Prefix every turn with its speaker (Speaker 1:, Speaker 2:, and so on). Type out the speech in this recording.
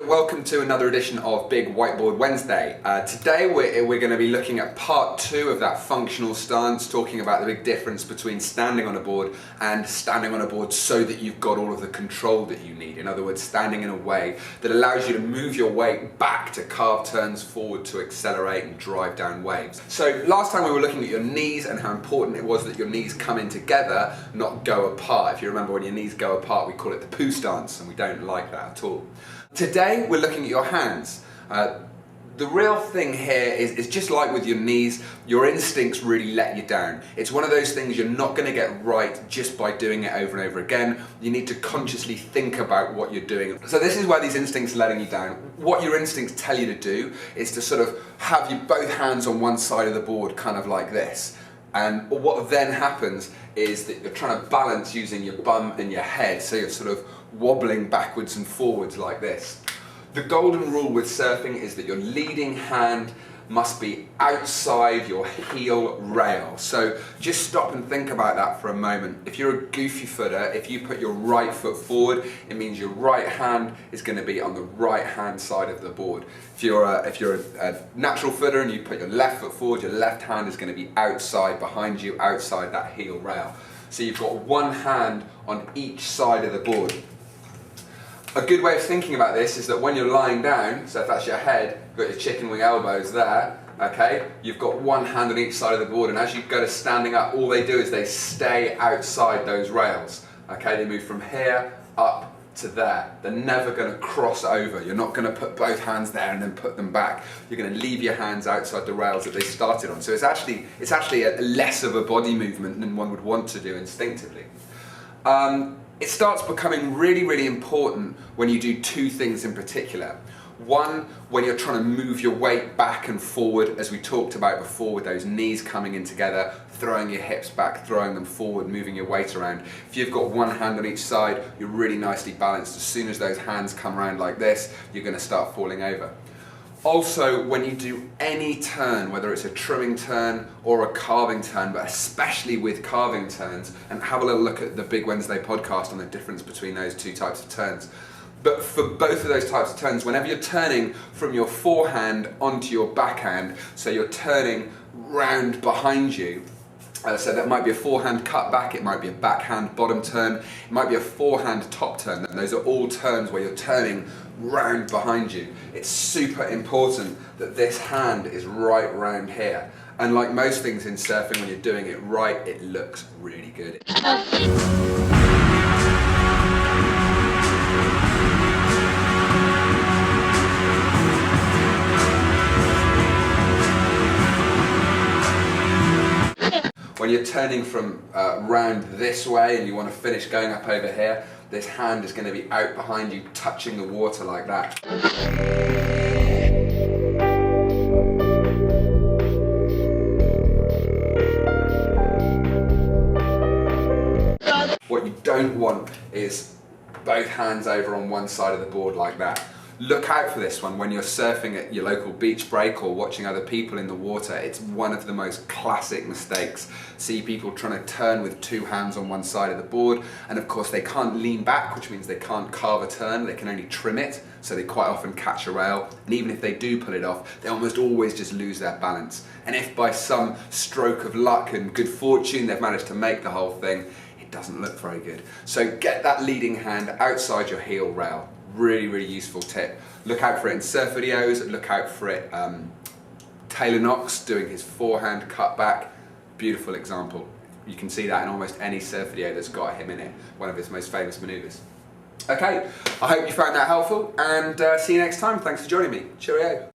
Speaker 1: Welcome to another edition of Big Whiteboard Wednesday. Today we're going to be looking at part 2 of that functional stance, talking about the big difference between standing on a board and standing on a board so that you've got all of the control that you need. In other words, standing in a way that allows you to move your weight back to carve turns forward to accelerate and drive down waves. So last time we were looking at your knees and how important it was that your knees come in together, not go apart. If you remember, when your knees go apart, we call it the poo stance, and we don't like that at all. Today we're looking at your hands. The real thing here is just like with your knees, your instincts really let you down. It's one of those things you're not going to get right just by doing it over and over again. You need to consciously think about what you're doing. So this is where these instincts are letting you down. What your instincts tell you to do is to sort of have you both hands on one side of the board, kind of like this. And what then happens is that you're trying to balance using your bum and your head, so you're sort of wobbling backwards and forwards like this. The golden rule with surfing is that your leading hand must be outside your heel rail. So just stop and think about that for a moment. If you're a goofy footer, if you put your right foot forward, it means your right hand is going to be on the right hand side of the board. If you're a natural footer and you put your left foot forward, your left hand is going to be outside, behind you, outside that heel rail. So you've got one hand on each side of the board. A good way of thinking about this is that when you're lying down, so if that's your head, you've got your chicken wing elbows there, okay? You've got one hand on each side of the board, and as you go to standing up, all they do is they stay outside those rails, okay? They move from here up to there. They're never going to cross over. You're not going to put both hands there and then put them back. You're going to leave your hands outside the rails that they started on. So it's actually a less of a body movement than one would want to do instinctively. It starts becoming really, really important when you do two things in particular. One, when you're trying to move your weight back and forward, as we talked about before, with those knees coming in together, throwing your hips back, throwing them forward, moving your weight around. If you've got one hand on each side, you're really nicely balanced. As soon as those hands come around like this, you're going to start falling over. Also, when you do any turn, whether it's a trimming turn or a carving turn, but especially with carving turns, and have a little look at the Big Wednesday podcast on the difference between those two types of turns. But for both of those types of turns, whenever you're turning from your forehand onto your backhand, so you're turning round behind you, so that might be a forehand cut back, it might be a backhand bottom turn, it might be a forehand top turn. And those are all turns where you're turning round behind you. It's super important that this hand is right round here. And like most things in surfing, when you're doing it right, it looks really good. When you're turning from round this way and you want to finish going up over here, this hand is going to be out behind you, touching the water like that. What you don't want is both hands over on one side of the board like that. Look out for this one when you're surfing at your local beach break or watching other people in the water. It's one of the most classic mistakes. See people trying to turn with two hands on one side of the board, and of course they can't lean back, which means they can't carve a turn, they can only trim it, so they quite often catch a rail, and even if they do pull it off, they almost always just lose their balance. And if by some stroke of luck and good fortune they've managed to make the whole thing, it doesn't look very good. So get that leading hand outside your heel rail. Really, really useful tip. Look out for it in surf videos, look out for it, Taylor Knox doing his forehand cut back, beautiful example. You can see that in almost any surf video that's got him in it, one of his most famous maneuvers. Okay, I hope you found that helpful, and see you next time. Thanks for joining me. Cheerio.